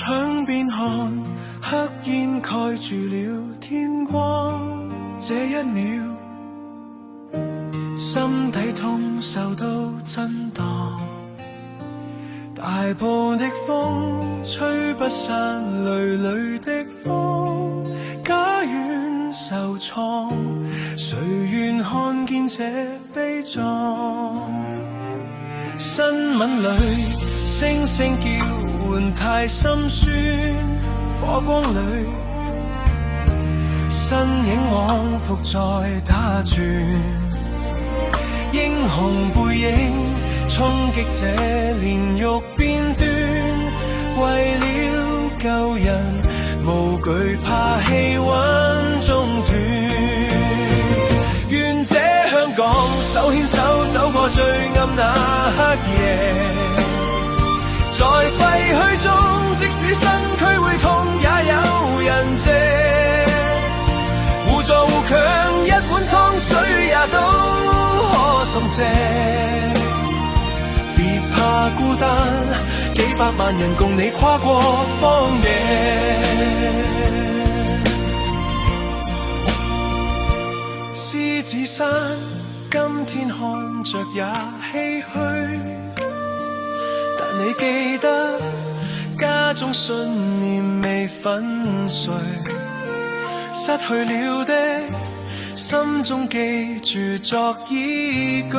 窗邊看，黑煙蓋住了天光。這一秒，心底痛受到震盪。大步的風，吹不散纍纍的風。家園受創，誰願看見這悲壯？新聞裏聲聲叫喚太心酸，火光裏身影往復在打轉，英雄背影衝擊這煉獄邊端，為了救人無懼怕氣溫中斷。願這香港手牽手走過最暗那黑夜，在廢墟中即使身軀會痛也有人借，互助互強一碗湯水也都可送借。別怕孤單，幾百萬人共你跨過荒野。獅子山今天看着也唏噓，但你記得家中信念未粉碎，失去了的心中記住作依據，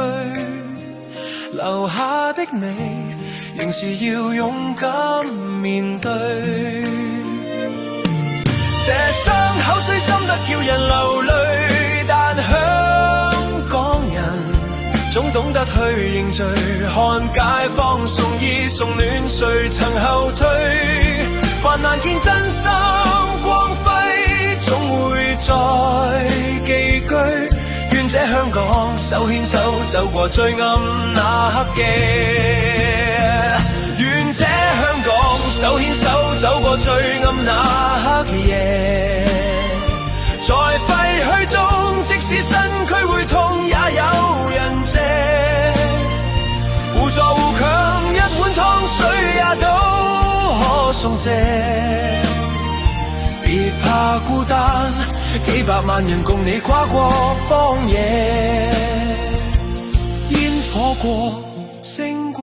留下的你仍是要勇敢面對。這傷口雖深得叫人流淚，但香港人總懂得去認罪，看街坊送醫送暖，誰曾後退？還難見真心光輝，總會再寄居。願這香港手牽手走過最暗那黑夜，願這香港手牽手走過最暗那黑夜。在廢墟中，即使身軀會痛，也有人借，互助互強，一碗湯水也都可送借。別怕孤單，幾百萬人共你跨過荒野，煙火過